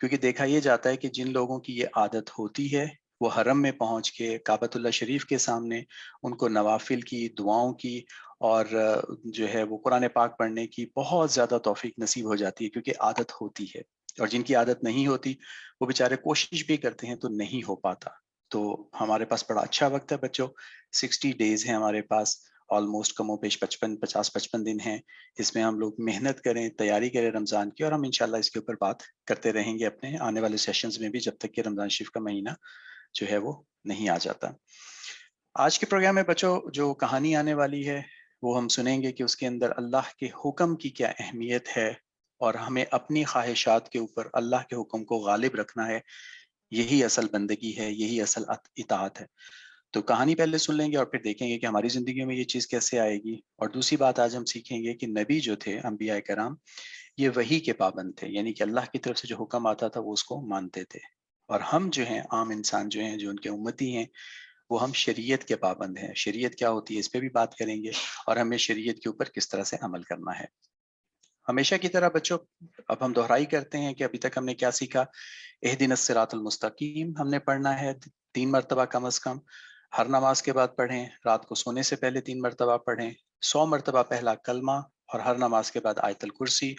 کیونکہ دیکھا یہ جاتا ہے کہ جن لوگوں کی یہ عادت ہوتی ہے وہ حرم میں پہنچ کے کعبۃ اللہ شریف کے سامنے ان کو نوافل کی، دعاؤں کی اور جو ہے وہ قرآن پاک پڑھنے کی بہت زیادہ توفیق نصیب ہو جاتی ہے، کیونکہ عادت ہوتی ہے۔ اور جن کی عادت نہیں ہوتی وہ بیچارے کوشش بھی کرتے ہیں تو نہیں ہو پاتا۔ تو ہمارے پاس بڑا اچھا وقت ہے بچوں، 60 ڈیز ہیں ہمارے پاس، آلموسٹ کم و بیش 55 دن ہیں۔ اس میں ہم لوگ محنت کریں، تیاری کریں رمضان کی، اور ہم انشاءاللہ اس کے اوپر بات کرتے رہیں گے اپنے آنے والے سیشنز میں بھی، جب تک کہ رمضان شریف کا مہینہ جو ہے وہ نہیں آ جاتا۔ آج کے پروگرام میں بچوں جو کہانی آنے والی ہے وہ ہم سنیں گے کہ اس کے اندر اللہ کے حکم کی کیا اہمیت ہے، اور ہمیں اپنی خواہشات کے اوپر اللہ کے حکم کو غالب رکھنا ہے۔ یہی اصل بندگی ہے، یہی اصل اطاعت ہے۔ تو کہانی پہلے سن لیں گے اور پھر دیکھیں گے کہ ہماری زندگیوں میں یہ چیز کیسے آئے گی۔ اور دوسری بات آج ہم سیکھیں گے کہ نبی جو تھے، انبیاء کرام، یہ وحی کے پابند تھے، یعنی کہ اللہ کی طرف سے جو حکم آتا تھا وہ اس کو مانتے تھے۔ اور ہم جو ہیں عام انسان جو ہیں، جو ان کے امتی ہیں، وہ ہم شریعت کے پابند ہیں۔ شریعت کیا ہوتی ہے اس پہ بھی بات کریں گے، اور ہمیں شریعت کے اوپر کس طرح سے عمل کرنا ہے۔ ہمیشہ کی طرح بچوں اب ہم دہرائی کرتے ہیں کہ ابھی تک ہم نے کیا سیکھا۔ اہدنا الصراط المستقیم ہم نے پڑھنا ہے 3 مرتبہ کم از کم، ہر نماز کے بعد پڑھیں، رات کو سونے سے پہلے 3 مرتبہ پڑھیں، 100 مرتبہ پہلا کلمہ، اور ہر نماز کے بعد آیت الکرسی،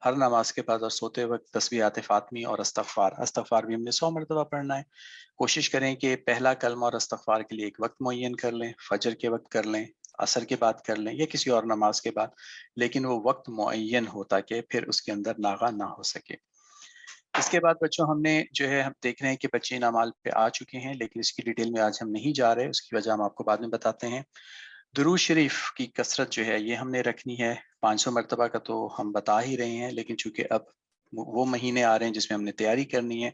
ہر نماز کے بعد اور سوتے وقت تسبیحات فاطمی اور استغفار بھی ہم نے 100 مرتبہ پڑھنا ہے۔ کوشش کریں کہ پہلا کلمہ اور استغفار کے لیے ایک وقت معین کر لیں، فجر کے وقت کر لیں، عصر کے بعد کر لیں، یا کسی اور نماز کے بعد، لیکن وہ وقت معین ہو تاکہ پھر اس کے اندر ناغہ نہ ہو سکے۔ اس کے بعد بچوں ہم نے جو ہے ہم دیکھ رہے ہیں کہ بچے انعمال پہ آ چکے ہیں، لیکن اس کی ڈیٹیل میں آج ہم نہیں جا رہے، اس کی وجہ ہم آپ کو بعد میں بتاتے ہیں۔ درود شریف کی کثرت جو ہے یہ ہم نے رکھنی ہے، 500 مرتبہ کا تو ہم بتا ہی رہے ہیں، لیکن چونکہ اب وہ مہینے آ رہے ہیں جس میں ہم نے تیاری کرنی ہے،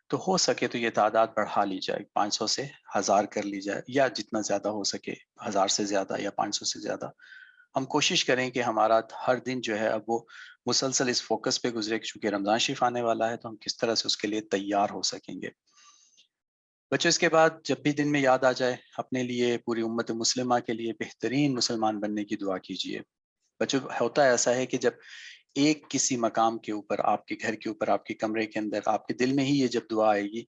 تو ہو سکے تو یہ تعداد بڑھا لی جائے، 500 سے 1000 کر لی جائے، یا جتنا زیادہ ہو سکے، 1000 سے زیادہ یا 500 سے زیادہ۔ ہم کوشش کریں کہ ہمارا ہر دن جو ہے اب وہ مسلسل اس فوکس پہ گزرے کہ چونکہ رمضان شریف آنے والا ہے تو ہم کس طرح سے اس کے لیے تیار ہو سکیں گے۔ بچوں اس کے بعد جب بھی دن میں یاد آ جائے، اپنے لیے، پوری امت مسلمہ کے لیے بہترین مسلمان بننے کی دعا کیجیے۔ بچوں ہوتا ایسا ہے کہ جب ایک کسی مقام کے اوپر، آپ کے گھر کے اوپر، آپ کے کمرے کے اندر، آپ کے دل میں ہی یہ جب دعا آئے گی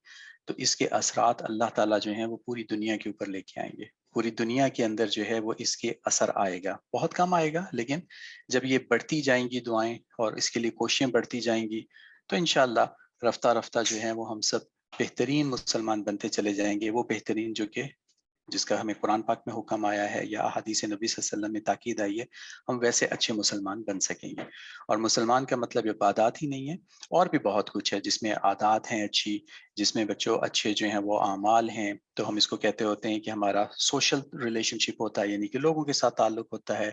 تو اس کے اثرات اللہ تعالیٰ جو ہیں وہ پوری دنیا کے اوپر لے کے آئیں گے۔ پوری دنیا کے اندر جو ہے وہ اس کے اثر آئے گا، بہت کم آئے گا، لیکن جب یہ بڑھتی جائیں گی دعائیں اور اس کے لیے کوششیں بڑھتی جائیں گی تو انشاءاللہ رفتہ رفتہ جو ہے وہ ہم سب بہترین مسلمان بنتے چلے جائیں گے۔ وہ بہترین جو کہ جس کا ہمیں قرآن پاک میں حکم آیا ہے یا احادیث نبی صلی اللہ علیہ وسلم میں تاکید آئی ہے، ہم ویسے اچھے مسلمان بن سکیں گے۔ اور مسلمان کا مطلب عبادات ہی نہیں ہے، اور بھی بہت کچھ ہے جس میں عادات ہیں اچھی، جس میں بچوں اچھے جو ہیں وہ اعمال ہیں۔ تو ہم اس کو کہتے ہوتے ہیں کہ ہمارا سوشل ریلیشن شپ ہوتا ہے، یعنی کہ لوگوں کے ساتھ تعلق ہوتا ہے،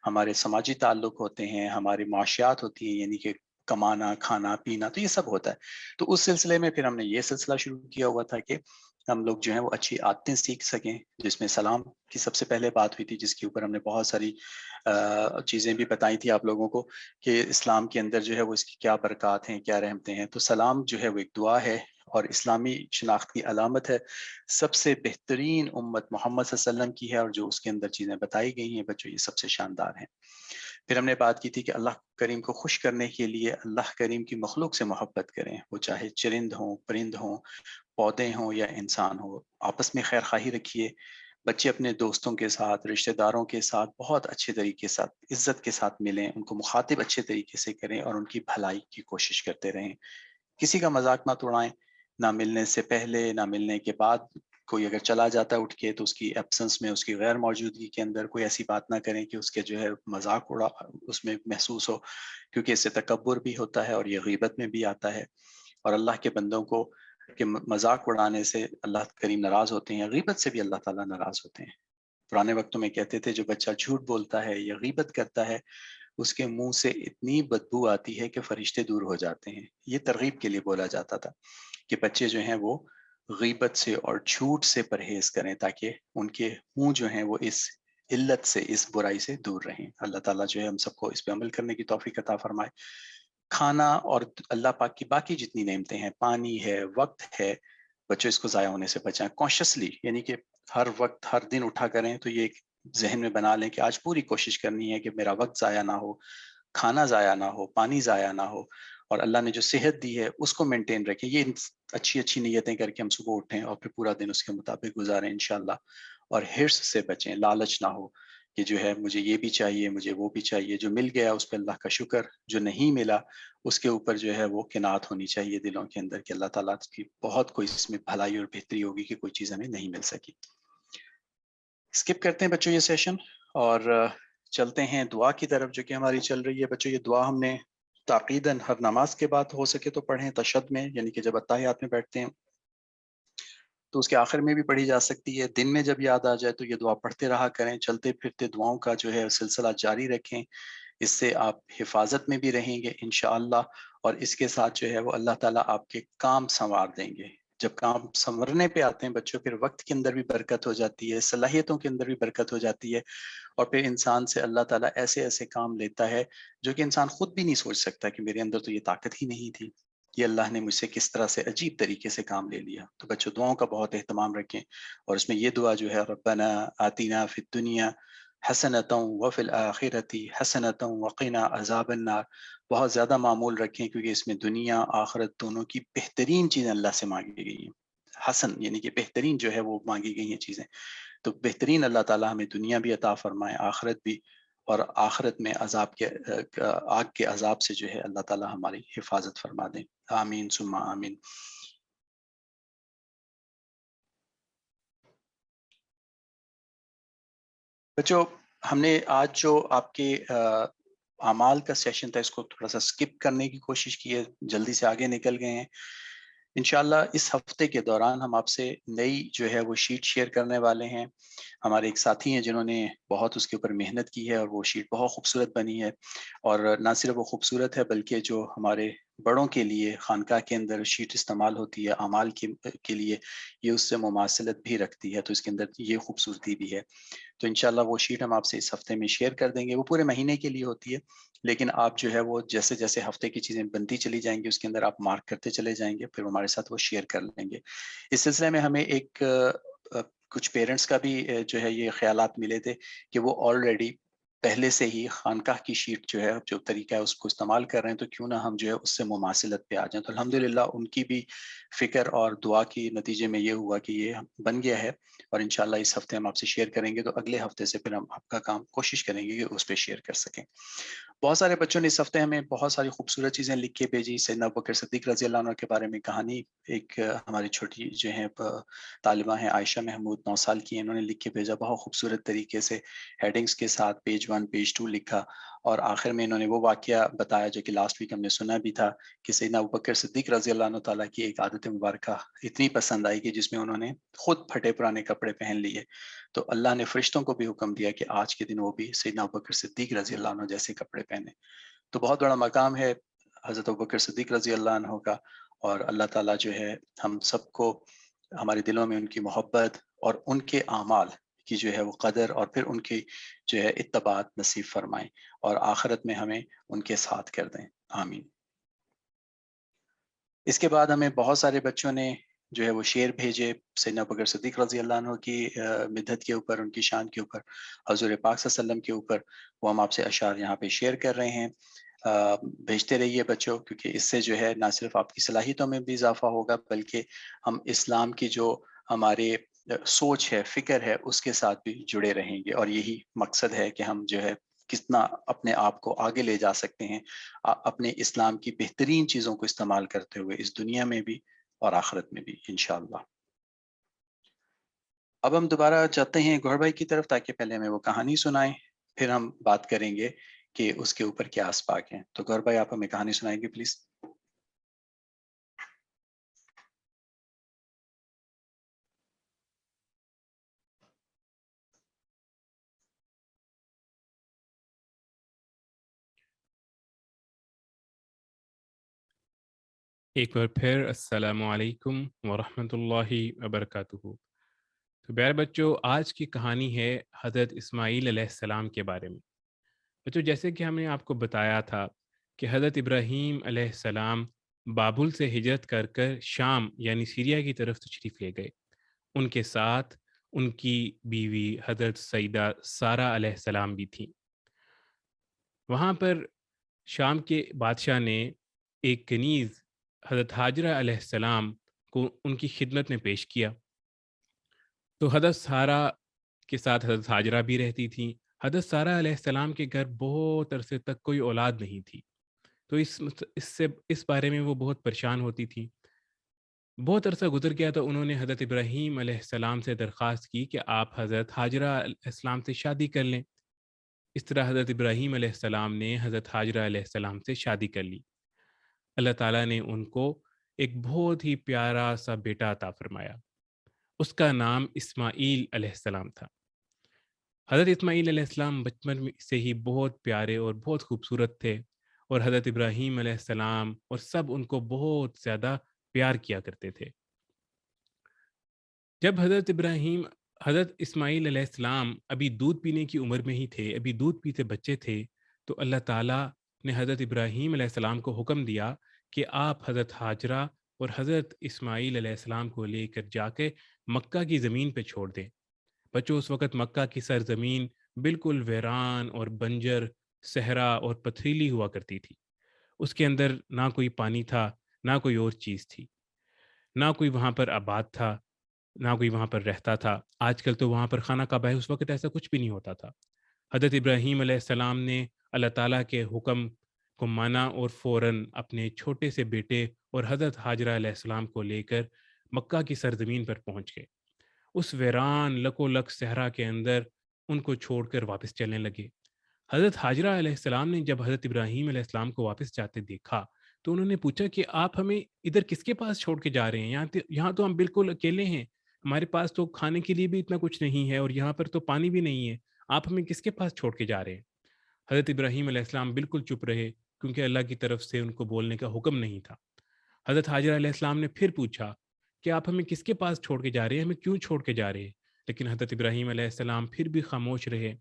ہمارے سماجی تعلق ہوتے ہیں، ہماری معاشیات ہوتی ہیں، یعنی کہ کمانا، کھانا پینا، تو یہ سب ہوتا ہے۔ تو اس سلسلے میں پھر ہم نے یہ سلسلہ شروع کیا ہوا تھا کہ ہم لوگ جو ہیں وہ اچھی عادتیں سیکھ سکیں، جس میں سلام کی سب سے پہلے بات ہوئی تھی، جس کے اوپر ہم نے بہت ساری چیزیں بھی بتائی تھی آپ لوگوں کو کہ اسلام کے اندر جو ہے وہ اس کی کیا برکات ہیں، کیا رحمتیں ہیں۔ تو سلام جو ہے وہ ایک دعا ہے اور اسلامی شناخت کی علامت ہے۔ سب سے بہترین امت محمد صلی اللہ علیہ وسلم کی ہے، اور جو اس کے اندر چیزیں بتائی گئی ہیں بچوں یہ سب سے شاندار ہیں۔ پھر ہم نے بات کی تھی کہ اللہ کریم کو خوش کرنے کے لیے اللہ کریم کی مخلوق سے محبت کریں، وہ چاہے چرند ہوں، پرند ہوں، پودے ہوں یا انسان ہو، آپس میں خیر خواہی رکھیے۔ بچے اپنے دوستوں کے ساتھ، رشتہ داروں کے ساتھ بہت اچھے طریقے سے، عزت کے ساتھ ملیں، ان کو مخاطب اچھے طریقے سے کریں اور ان کی بھلائی کی کوشش کرتے رہیں۔ کسی کا مذاق مت اڑائیں، نہ ملنے سے پہلے نہ ملنے کے بعد۔ کوئی اگر چلا جاتا ہے اٹھ کے تو اس کی ایبسنس میں، اس کی غیر موجودگی کے اندر کوئی ایسی بات نہ کریں کہ اس کے جو ہے مذاق اڑا اس میں محسوس ہو، کیونکہ اس سے تکبر بھی ہوتا ہے اور یہ غیبت میں بھی آتا ہے۔ اور اللہ کے بندوں کو کہ مذاق اڑانے سے اللہ کریم ناراض ہوتے ہیں، غیبت سے بھی اللہ تعالیٰ ناراض ہوتے ہیں۔ پرانے وقتوں میں کہتے تھے جو بچہ جھوٹ بولتا ہے یا غیبت کرتا ہے اس کے منہ سے اتنی بدبو آتی ہے کہ فرشتے دور ہو جاتے ہیں۔ یہ ترغیب کے لیے بولا جاتا تھا کہ بچے جو ہیں وہ غیبت سے اور جھوٹ سے پرہیز کریں تاکہ ان کے منہ جو ہیں وہ اس علت سے، اس برائی سے دور رہیں۔ اللہ تعالیٰ جو ہے ہم سب کو اس پہ عمل کرنے کی توفیق عطا فرمائے۔ کھانا اور اللہ پاک کی باقی جتنی نعمتیں ہیں، پانی ہے، وقت ہے، بچوں اس کو ضائع ہونے سے بچائیں کانشیسلی، یعنی کہ ہر وقت ہر دن اٹھا کریں تو یہ ایک ذہن میں بنا لیں کہ آج پوری کوشش کرنی ہے کہ میرا وقت ضائع نہ ہو، کھانا ضائع نہ ہو، پانی ضائع نہ ہو، اور اللہ نے جو صحت دی ہے اس کو مینٹین رکھیں. یہ اچھی اچھی نیتیں کر کے ہم صبح اٹھیں اور پھر پورا دن اس کے مطابق گزاریں انشاءاللہ. اور حرص سے بچیں، لالچ نہ ہو کہ جو ہے مجھے یہ بھی چاہیے، مجھے وہ بھی چاہیے. جو مل گیا اس پہ اللہ کا شکر، جو نہیں ملا اس کے اوپر جو ہے وہ قناعت ہونی چاہیے دلوں کے اندر کہ اللہ تعالیٰ کی بہت کوئی اس میں بھلائی اور بہتری ہوگی کہ کوئی چیز ہمیں نہیں مل سکی. اسکپ کرتے ہیں بچوں یہ سیشن اور چلتے ہیں دعا کی طرف جو کہ ہماری چل رہی ہے. بچوں یہ دعا ہم نے تاقیداً ہر نماز کے بعد ہو سکے تو پڑھیں، تشہد میں یعنی کہ جب اتحیات میں بیٹھتے ہیں تو اس کے آخر میں بھی پڑھی جا سکتی ہے. دن میں جب یاد آ جائے تو یہ دعا پڑھتے رہا کریں. چلتے پھرتے دعاؤں کا جو ہے سلسلہ جاری رکھیں، اس سے آپ حفاظت میں بھی رہیں گے انشاءاللہ. اور اس کے ساتھ جو ہے وہ اللہ تعالیٰ آپ کے کام سنوار دیں گے. جب کام سنورنے پہ آتے ہیں بچوں، پھر وقت کے اندر بھی برکت ہو جاتی ہے، صلاحیتوں کے اندر بھی برکت ہو جاتی ہے. اور پھر انسان سے اللہ تعالیٰ ایسے ایسے کام لیتا ہے جو کہ انسان خود بھی نہیں سوچ سکتا کہ میرے اندر تو یہ طاقت ہی نہیں تھی، یہ اللہ نے مجھ سے کس طرح سے عجیب طریقے سے کام لے لیا. تو بچوں دعاؤں کا بہت اہتمام رکھیں. اور اس میں یہ دعا جو ہے ربنا آتینا فی الدنیا حسنۃ وفی الآخرۃ حسنۃ وقنا عذاب النار بہت زیادہ معمول رکھیں، کیونکہ اس میں دنیا آخرت دونوں کی بہترین چیزیں اللہ سے مانگی گئی ہیں. حسن یعنی کہ بہترین جو ہے وہ مانگی گئی ہیں چیزیں. تو بہترین اللہ تعالیٰ ہمیں دنیا بھی عطا فرمائے، آخرت بھی. اور آخرت میں عذاب کے آگ کے عذاب سے جو ہے اللہ تعالیٰ ہماری حفاظت فرما دیں. آمین ثم آمین. بچوں ہم نے آج جو آپ کے اعمال کا سیشن تھا اس کو تھوڑا سا سکپ کرنے کی کوشش کی ہے، جلدی سے آگے نکل گئے ہیں. انشاءاللہ اس ہفتے کے دوران ہم آپ سے نئی جو ہے وہ شیٹ شیئر کرنے والے ہیں. ہمارے ایک ساتھی ہیں جنہوں نے بہت اس کے اوپر محنت کی ہے اور وہ شیٹ بہت خوبصورت بنی ہے. اور نہ صرف وہ خوبصورت ہے بلکہ جو ہمارے بڑوں کے لیے خانقاہ کے اندر شیٹ استعمال ہوتی ہے اعمال کے لیے، یہ اس سے مماثلت بھی رکھتی ہے، تو اس کے اندر یہ خوبصورتی بھی ہے. تو انشاءاللہ وہ شیٹ ہم آپ سے اس ہفتے میں شیئر کر دیں گے. وہ پورے مہینے کے لیے ہوتی ہے، لیکن آپ جو ہے وہ جیسے جیسے ہفتے کی چیزیں بنتی چلی جائیں گی اس کے اندر آپ مارک کرتے چلے جائیں گے، پھر ہمارے ساتھ وہ شیئر کر لیں گے. اس سلسلے میں ہمیں ایک کچھ پیرنٹس کا بھی جو ہے یہ خیالات ملے تھے کہ وہ آلریڈی پہلے سے ہی خانقاہ کی شیٹ جو ہے جو طریقہ ہے اس کو استعمال کر رہے ہیں، تو کیوں نہ ہم جو ہے اس سے مماثلت پہ آ جائیں. تو الحمدللہ ان کی بھی فکر اور دعا کی نتیجے میں یہ ہوا کہ یہ بن گیا ہے. اور انشاءاللہ اس ہفتے ہم آپ سے شیئر کریں گے، تو اگلے ہفتے سے پھر ہم آپ کا کام کوشش کریں گے کہ اس پہ شیئر کر سکیں. بہت سارے بچوں نے اس ہفتے ہمیں بہت ساری خوبصورت چیزیں لکھ کے بھیجی. سیدنا ابوبکر صدیق رضی اللہ عنہ کے بارے میں کہانی ایک ہماری چھوٹی جو ہیں طالبہ ہیں عائشہ محمود 9 سال کی ہیں، انہوں نے لکھ کے بھیجا بہت خوبصورت طریقے سے ہیڈنگز کے ساتھ پیج 1 پیج 2 لکھا. اور آخر میں انہوں نے وہ واقعہ بتایا جو کہ لاسٹ ویک ہم نے سنا بھی تھا کہ سیدنا ابوبکر صدیق رضی اللہ عنہ تعالیٰ کی ایک عادت مبارکہ اتنی پسند آئی کہ جس میں انہوں نے خود پھٹے پرانے کپڑے پہن لیے. تو اللہ نے فرشتوں کو بھی حکم دیا کہ آج کے دن وہ بھی سیدنا ابوبکر صدیق رضی اللہ عنہ جیسے کپڑے پہنے. تو بہت بڑا مقام ہے حضرت ابوبکر صدیق رضی اللہ عنہ کا. اور اللہ تعالیٰ جو ہے ہم سب کو ہمارے دلوں میں ان کی محبت اور ان کے اعمال کی جو ہے وہ قدر اور پھر ان کی جو ہے اتباعت نصیب فرمائیں اور آخرت میں ہمیں ان کے ساتھ کر دیں. آمین. اس کے بعد ہمیں بہت سارے بچوں نے جو ہے وہ شعر بھیجے سیدنا ابوبکر صدیق رضی اللہ عنہ کی مدحت کے اوپر، ان کی شان کے اوپر، حضور پاک صلی اللہ علیہ وسلم کے اوپر. وہ ہم آپ سے اشعار یہاں پہ شیئر کر رہے ہیں. بھیجتے رہیے بچوں، کیونکہ اس سے جو ہے نہ صرف آپ کی صلاحیتوں میں بھی اضافہ ہوگا بلکہ ہم اسلام کی جو ہمارے سوچ ہے، فکر ہے، اس کے ساتھ بھی جڑے رہیں گے. اور یہی مقصد ہے کہ ہم جو ہے کتنا اپنے آپ کو آگے لے جا سکتے ہیں اپنے اسلام کی بہترین چیزوں کو استعمال کرتے ہوئے اس دنیا میں بھی اور آخرت میں بھی انشاءاللہ. اب ہم دوبارہ چلتے ہیں گوھر بھائی کی طرف تاکہ پہلے ہمیں وہ کہانی سنائیں، پھر ہم بات کریں گے کہ اس کے اوپر کیا اسباق ہیں. تو گوھر بھائی آپ ہمیں کہانی سنائیں گے پلیز. ایک بار پھر السلام علیکم ورحمۃ اللہ وبرکاتہ. تو پیارے بچوں، آج کی کہانی ہے حضرت اسماعیل علیہ السلام کے بارے میں. بچوں جیسے کہ ہم نے آپ کو بتایا تھا کہ حضرت ابراہیم علیہ السلام بابل سے ہجرت کر کر شام یعنی سیریا کی طرف تشریف لے گئے. ان کے ساتھ ان کی بیوی حضرت سیدہ سارہ علیہ السلام بھی تھیں. وہاں پر شام کے بادشاہ نے ایک کنیز حضرت حاجرہ علیہ السلام کو ان کی خدمت میں پیش کیا۔ تو حضرت سارہ کے ساتھ حضرت حاجرہ بھی رہتی تھیں۔ حضرت سارہ علیہ السلام کے گھر بہت عرصے تک کوئی اولاد نہیں تھی، تو اس بارے میں وہ بہت پریشان ہوتی تھیں۔ بہت عرصہ گزر گیا تو انہوں نے حضرت ابراہیم علیہ السلام سے درخواست کی کہ آپ حضرت حاجرہ علیہ السلام سے شادی کر لیں۔ اس طرح حضرت ابراہیم علیہ السلام نے حضرت حاجرہ علیہ السلام سے شادی کر لی۔ اللہ تعالیٰ نے ان کو ایک بہت ہی پیارا سا بیٹا عطا فرمایا، اس کا نام اسماعیل علیہ السلام تھا۔ حضرت اسماعیل علیہ السلام بچپن سے ہی بہت پیارے اور بہت خوبصورت تھے، اور حضرت ابراہیم علیہ السلام اور سب ان کو بہت زیادہ پیار کیا کرتے تھے۔ جب حضرت اسماعیل علیہ السلام ابھی دودھ پینے کی عمر میں ہی تھے، ابھی دودھ پیتے بچے تھے، تو اللہ تعالیٰ نے حضرت ابراہیم علیہ السلام کو حکم دیا کہ آپ حضرت حاجرہ اور حضرت اسماعیل علیہ السلام کو لے کر جا کے مکہ کی زمین پہ چھوڑ دیں۔ بچوں، اس وقت مکہ کی سرزمین بالکل ویران اور بنجر صحرا اور پتھریلی ہوا کرتی تھی۔ اس کے اندر نہ کوئی پانی تھا، نہ کوئی اور چیز تھی، نہ کوئی وہاں پر آباد تھا، نہ کوئی وہاں پر رہتا تھا۔ آج کل تو وہاں پر خانہ کعبہ ہے، اس وقت ایسا کچھ بھی نہیں ہوتا تھا۔ حضرت ابراہیم علیہ السلام نے اللہ تعالیٰ کے حکم کو مانا اور فوراً اپنے چھوٹے سے بیٹے اور حضرت حاجرہ علیہ السلام کو لے کر مکہ کی سرزمین پر پہنچ گئے۔ اس ویران لکو لک صحرا کے اندر ان کو چھوڑ کر واپس چلنے لگے۔ حضرت حاجرہ علیہ السلام نے جب حضرت ابراہیم علیہ السلام کو واپس جاتے دیکھا تو انہوں نے پوچھا کہ آپ ہمیں ادھر کس کے پاس چھوڑ کے جا رہے ہیں؟ یہاں تو ہم بالکل اکیلے ہیں، ہمارے پاس تو کھانے کے لیے بھی اتنا کچھ نہیں ہے، اور یہاں پر تو پانی بھی نہیں ہے، آپ ہمیں کس کے پاس چھوڑ کے جا رہے ہیں؟ حضرت ابراہیم علیہ السلام بالکل چپ رہے، کیونکہ اللہ کی طرف سے ان کو بولنے کا حکم نہیں تھا۔ حضرت حاجرہ علیہ السلام نے پھر پوچھا کہ آپ ہمیں کس کے پاس چھوڑ کے جا رہے ہیں، ہمیں کیوں چھوڑ کے جا رہے ہیں؟ لیکن حضرت ابراہیم علیہ السلام پھر بھی خاموش رہے۔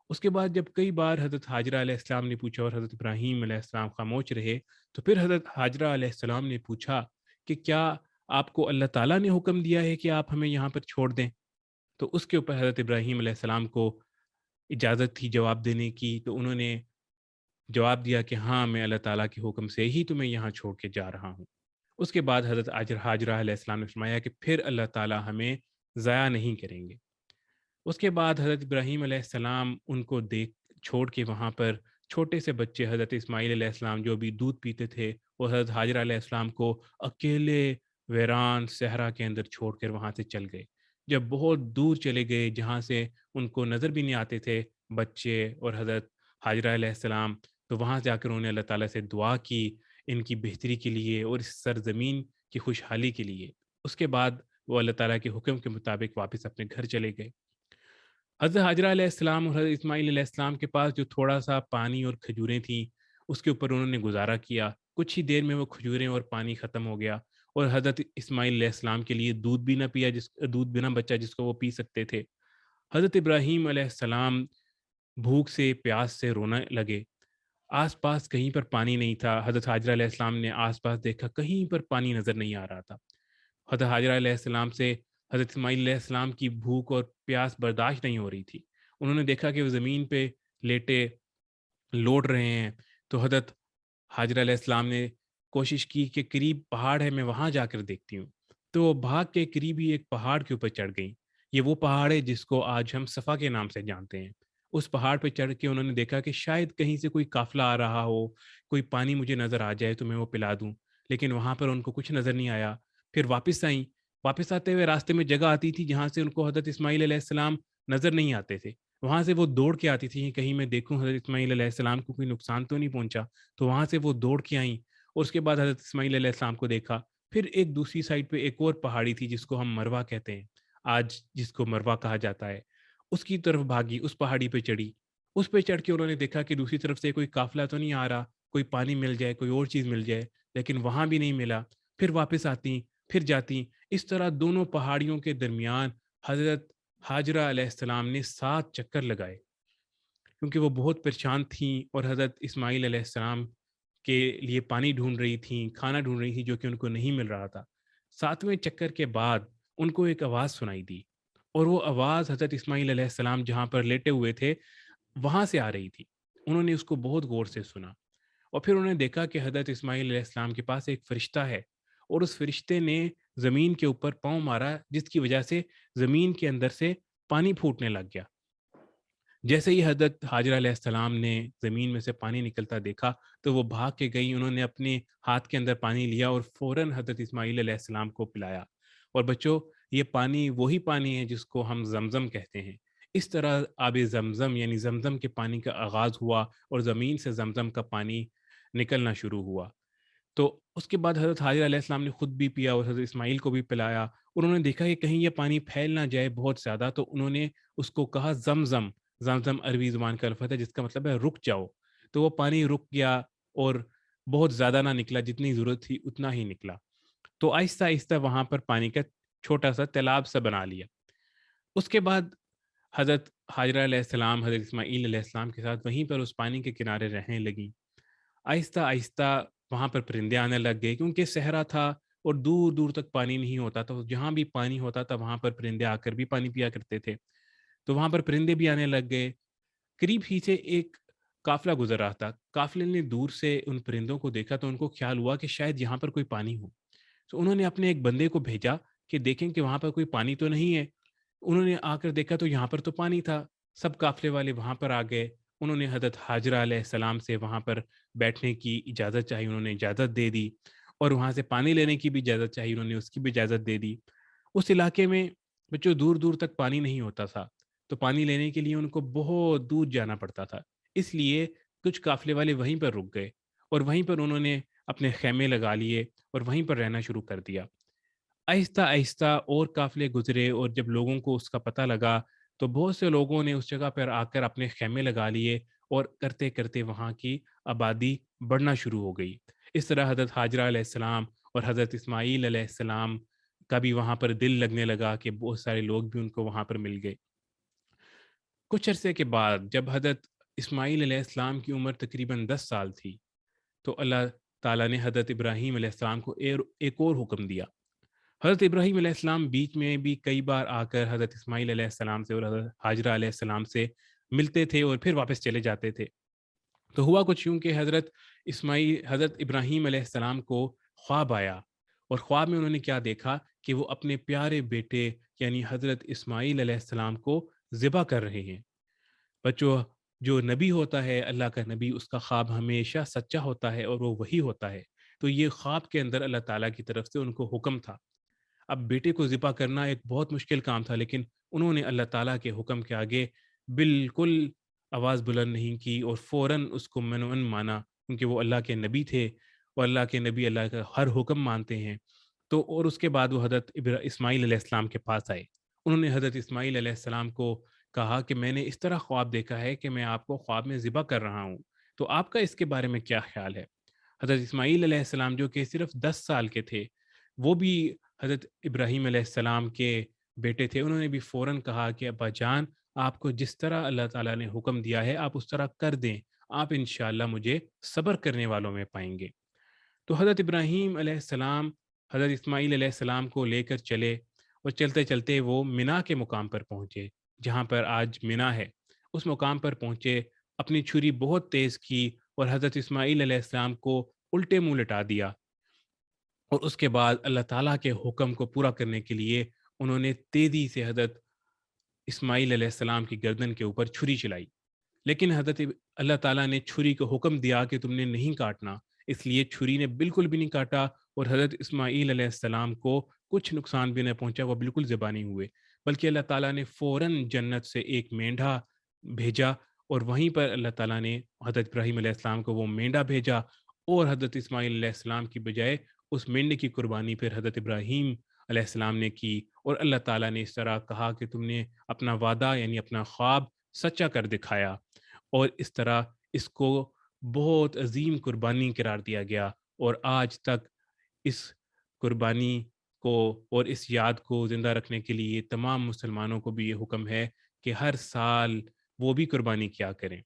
اس کے بعد جب کئی بار حضرت حاجرہ علیہ السلام نے پوچھا اور حضرت ابراہیم علیہ السلام خاموش رہے، تو پھر حضرت حاجرہ علیہ السلام نے پوچھا کہ کیا آپ کو اللہ تعالیٰ نے حکم دیا ہے کہ آپ ہمیں یہاں پر چھوڑ دیں؟ تو اس کے اوپر حضرت ابراہیم علیہ السلام کو اجازت تھی جواب دینے کی، تو انہوں نے جواب دیا کہ ہاں، میں اللہ تعالیٰ کے حکم سے ہی تمہیں یہاں چھوڑ کے جا رہا ہوں۔ اس کے بعد حضرت حاجرہ علیہ السلام نے فرمایا کہ پھر اللہ تعالیٰ ہمیں ضائع نہیں کریں گے۔ اس کے بعد حضرت ابراہیم علیہ السلام ان کو چھوڑ کے وہاں پر چھوٹے سے بچے حضرت اسماعیل علیہ السلام جو بھی دودھ پیتے تھے، وہ حضرت حاجرہ علیہ السلام کو اکیلے ویران صحرا کے اندر چھوڑ کر وہاں سے چل گئے۔ جب بہت دور چلے گئے، جہاں سے ان کو نظر بھی نہیں آتے تھے بچے اور حضرت حاجرہ علیہ السلام، تو وہاں جا کر انہوں نے اللہ تعالیٰ سے دعا کی ان کی بہتری کے لیے اور اس سرزمین کی خوشحالی کے لیے۔ اس کے بعد وہ اللہ تعالیٰ کے حکم کے مطابق واپس اپنے گھر چلے گئے۔ حضرت حاجرہ علیہ السلام اور حضرت اسماعیل علیہ السلام کے پاس جو تھوڑا سا پانی اور کھجوریں تھیں، اس کے اوپر انہوں نے گزارا کیا۔ کچھ ہی دیر میں وہ کھجوریں اور پانی ختم ہو گیا، اور حضرت اسماعیل علیہ السلام کے لیے دودھ بھی نہ پیا، دودھ بھی نہ بچا جس کو وہ پی سکتے تھے۔ حضرت ابراہیم علیہ السلام بھوک سے پیاس سے رونے لگے۔ آس پاس کہیں پر پانی نہیں تھا۔ حضرت حاجرہ علیہ السلام نے آس پاس دیکھا، کہیں پر پانی نظر نہیں آ رہا تھا۔ حضرت حاجرہ علیہ السلام سے حضرت اسماعیل علیہ السلام کی بھوک اور پیاس برداشت نہیں ہو رہی تھی۔ انہوں نے دیکھا کہ وہ زمین پہ لیٹے لوٹ رہے ہیں، تو حضرت حاجرہ علیہ السلام نے کوشش کی کہ قریب پہاڑ ہے، میں وہاں جا کر دیکھتی ہوں۔ تو وہ بھاگ کے قریب ہی ایک پہاڑ کے اوپر چڑھ گئیں۔ یہ وہ پہاڑ ہے جس کو آج ہم صفا کے نام سے جانتے ہیں۔ اس پہاڑ پہ چڑھ کے انہوں نے دیکھا کہ شاید کہیں سے کوئی قافلہ آ رہا ہو، کوئی پانی مجھے نظر آ جائے تو میں وہ پلا دوں، لیکن وہاں پر ان کو کچھ نظر نہیں آیا۔ پھر واپس آئیں۔ واپس آتے ہوئے راستے میں جگہ آتی تھی جہاں سے ان کو حضرت اسماعیل علیہ السلام نظر نہیں آتے تھے، وہاں سے وہ دوڑ کے آتی تھی کہ کہیں میں دیکھوں حضرت اسماعیل علیہ السلام کو کوئی نقصان تو نہیں پہنچا، تو وہاں سے وہ دوڑ کے آئیں، اور اس کے بعد حضرت اسماعیل علیہ السلام کو دیکھا۔ پھر ایک دوسری سائڈ پہ ایک اور پہاڑی تھی جس کو ہم مروا کہتے ہیں، آج جس کو مروا کہا جاتا ہے، اس کی طرف بھاگی، اس پہاڑی پہ چڑھی۔ اس پہ چڑھ کے انہوں نے دیکھا کہ دوسری طرف سے کوئی قافلہ تو نہیں آ رہا، کوئی پانی مل جائے، کوئی اور چیز مل جائے، لیکن وہاں بھی نہیں ملا۔ پھر واپس آتی، پھر جاتی۔ اس طرح دونوں پہاڑیوں کے درمیان حضرت حاجرہ علیہ السلام نے 7 چکر لگائے، کیونکہ وہ بہت پریشان تھیں اور حضرت اسماعیل علیہ السلام کے لیے پانی ڈھونڈ رہی تھیں، کھانا ڈھونڈ رہی تھیں، جو کہ ان کو نہیں مل رہا تھا۔ 7ویں چکر کے بعد ان کو ایک آواز سنائی دی، اور وہ آواز حضرت اسماعیل علیہ السلام جہاں پر لیٹے ہوئے تھے وہاں سے آ رہی تھی۔ انہوں نے اس کو بہت غور سے سنا، اور پھر انہوں نے دیکھا کہ حضرت اسماعیل علیہ السلام کے پاس ایک فرشتہ ہے، اور اس فرشتے نے زمین کے اوپر پاؤں مارا، جس کی وجہ سے زمین کے اندر سے پانی پھوٹنے لگ گیا۔ جیسے ہی حضرت حاجرہ علیہ السلام نے زمین میں سے پانی نکلتا دیکھا تو وہ بھاگ کے گئی، انہوں نے اپنے ہاتھ کے اندر پانی لیا اور فوراً حضرت اسماعیل علیہ السلام کو پلایا۔ اور بچوں، یہ پانی وہی پانی ہے جس کو ہم زمزم کہتے ہیں۔ اس طرح آب زمزم یعنی زمزم کے پانی کا آغاز ہوا اور زمین سے زمزم کا پانی نکلنا شروع ہوا۔ تو اس کے بعد حضرت حاجرہ علیہ السلام نے خود بھی پیا اور حضرت اسماعیل کو بھی پلایا، اور انہوں نے دیکھا کہ کہیں یہ پانی پھیل نہ جائے بہت زیادہ، تو انہوں نے اس کو کہا زمزم۔ زمزم عربی زبان کا لفظ ہے جس کا مطلب ہے رک جاؤ۔ تو وہ پانی رک گیا اور بہت زیادہ نہ نکلا، جتنی ضرورت تھی اتنا ہی نکلا۔ تو آہستہ آہستہ وہاں پر پانی کا چھوٹا سا تالاب سا بنا لیا۔ اس کے بعد حضرت حاجرہ علیہ السلام حضرت اسماعیل علیہ السلام کے ساتھ وہیں پر اس پانی کے کنارے رہنے لگیں۔ آہستہ آہستہ وہاں پر پرندے آنے لگ گئے، کیونکہ صحرا تھا اور دور دور تک پانی نہیں ہوتا تھا، جہاں بھی پانی ہوتا تھا وہاں پر پرندے آ کر بھی پانی پیا کرتے تھے۔ تو وہاں پر پرندے بھی آنے لگ گئے۔ قریب ہی سے ایک قافلہ گزر رہا تھا، قافلے نے دور سے ان پرندوں کو دیکھا تو ان کو خیال ہوا کہ شاید یہاں پر کوئی پانی ہو۔ تو انہوں نے اپنے ایک بندے کو بھیجا کہ دیکھیں کہ وہاں پر کوئی پانی تو نہیں ہے۔ انہوں نے آ کر دیکھا تو یہاں پر تو پانی تھا۔ سب قافلے والے وہاں پر آ گئے، انہوں نے حضرت حاجرہ علیہ السلام سے وہاں پر بیٹھنے کی اجازت چاہی، انہوں نے اجازت دے دی، اور وہاں سے پانی لینے کی بھی اجازت چاہی، انہوں نے اس کی بھی اجازت دے دی۔ اس علاقے میں بچوں دور دور تک پانی نہیں ہوتا تھا، تو پانی لینے کے لیے ان کو بہت دور جانا پڑتا تھا۔ اس لیے کچھ قافلے والے وہیں پر رک گئے، اور وہیں پر انہوں نے اپنے خیمے لگا لیے اور وہیں پر رہنا شروع کر دیا۔ آہستہ آہستہ اور قافلے گزرے، اور جب لوگوں کو اس کا پتہ لگا تو بہت سے لوگوں نے اس جگہ پر آ کر اپنے خیمے لگا لیے، اور کرتے کرتے وہاں کی آبادی بڑھنا شروع ہو گئی۔ اس طرح حضرت حاجرہ علیہ السلام اور حضرت اسماعیل علیہ السلام کا بھی وہاں پر دل لگنے لگا کہ بہت سارے لوگ بھی ان کو وہاں پر مل گئے۔ کچھ عرصے کے بعد جب حضرت اسماعیل علیہ السلام کی عمر تقریباً 10 سال تھی، تو اللہ تعالیٰ نے حضرت ابراہیم علیہ السلام کو ایک اور حکم دیا۔ حضرت ابراہیم علیہ السلام بیچ میں بھی کئی بار آ کر حضرت اسماعیل علیہ السلام سے اور حضرت حاجرہ علیہ السلام سے ملتے تھے اور پھر واپس چلے جاتے تھے۔ تو ہوا کچھ یوں کہ حضرت ابراہیم علیہ السلام کو خواب آیا، اور خواب میں انہوں نے کیا دیکھا کہ وہ اپنے پیارے بیٹے یعنی حضرت اسماعیل علیہ السلام کو ذبح کر رہے ہیں۔ بچوں، جو نبی ہوتا ہے، اللہ کا نبی، اس کا خواب ہمیشہ سچا ہوتا ہے اور وہ وہی ہوتا ہے۔ تو یہ خواب کے اندر اللہ تعالیٰ کی طرف سے ان کو حکم تھا۔ اب بیٹے کو ذبح کرنا ایک بہت مشکل کام تھا، لیکن انہوں نے اللہ تعالیٰ کے حکم کے آگے بالکل آواز بلند نہیں کی، اور فوراً اس کو من مانا، کیونکہ وہ اللہ کے نبی تھے، اور اللہ کے نبی اللہ کا ہر حکم مانتے ہیں۔ تو اور اس کے بعد وہ حضرت اسماعیل علیہ السلام کے پاس آئے۔ انہوں نے حضرت اسماعیل علیہ السلام کو کہا کہ میں نے اس طرح خواب دیکھا ہے کہ میں آپ کو خواب میں ذبح کر رہا ہوں، تو آپ کا اس کے بارے میں کیا خیال ہے؟ حضرت اسماعیل علیہ السلام جو کہ صرف 10 سال کے تھے، وہ بھی حضرت ابراہیم علیہ السلام کے بیٹے تھے، انہوں نے بھی فوراً کہا کہ ابا جان، آپ کو جس طرح اللہ تعالیٰ نے حکم دیا ہے آپ اس طرح کر دیں، آپ انشاءاللہ مجھے صبر کرنے والوں میں پائیں گے۔ تو حضرت ابراہیم علیہ السلام حضرت اسماعیل علیہ السلام کو لے کر چلے، اور چلتے چلتے وہ منا کے مقام پر پہنچے، جہاں پر آج منا ہے۔ اس مقام پر پہنچے، اپنی چھری بہت تیز کی اور حضرت اسماعیل علیہ السلام کو الٹے منہ لٹا دیا، اور اس کے بعد اللہ تعالیٰ کے حکم کو پورا کرنے کے لیے انہوں نے تیزی سے حضرت اسماعیل علیہ السلام کی گردن کے اوپر چھری چلائی۔ لیکن اللہ تعالیٰ نے چھری کو حکم دیا کہ تم نے نہیں کاٹنا، اس لیے چھری نے بالکل بھی نہیں کاٹا، اور حضرت اسماعیل علیہ السلام کو کچھ نقصان بھی نہ پہنچا، وہ بالکل ذبح نہیں ہوئے، بلکہ اللہ تعالیٰ نے فوراً جنت سے ایک مینڈھا بھیجا، اور وہیں پر اللہ تعالیٰ نے حضرت ابراہیم علیہ السلام کو وہ مینڈھا بھیجا، اور حضرت اسماعیل علیہ السلام کی بجائے اس مینڈے کی قربانی پھر حضرت ابراہیم علیہ السلام نے کی، اور اللہ تعالیٰ نے اس طرح کہا کہ تم نے اپنا وعدہ یعنی اپنا خواب سچا کر دکھایا، اور اس طرح اس کو بہت عظیم قربانی قرار دیا گیا، اور آج تک اس قربانی کو اور اس یاد کو زندہ رکھنے کے لیے تمام مسلمانوں کو بھی یہ حکم ہے کہ ہر سال وہ بھی قربانی کیا کریں۔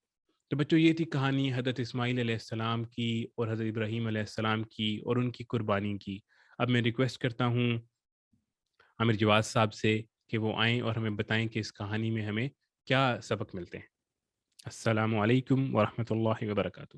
تو بچوں، یہ تھی کہانی حضرت اسماعیل علیہ السلام کی اور حضرت ابراہیم علیہ السلام کی اور ان کی قربانی کی۔ اب میں ریکویسٹ کرتا ہوں عامر جواز صاحب سے کہ وہ آئیں اور ہمیں بتائیں کہ اس کہانی میں ہمیں کیا سبق ملتے ہیں۔ السلام علیکم ورحمۃ اللہ وبرکاتہ۔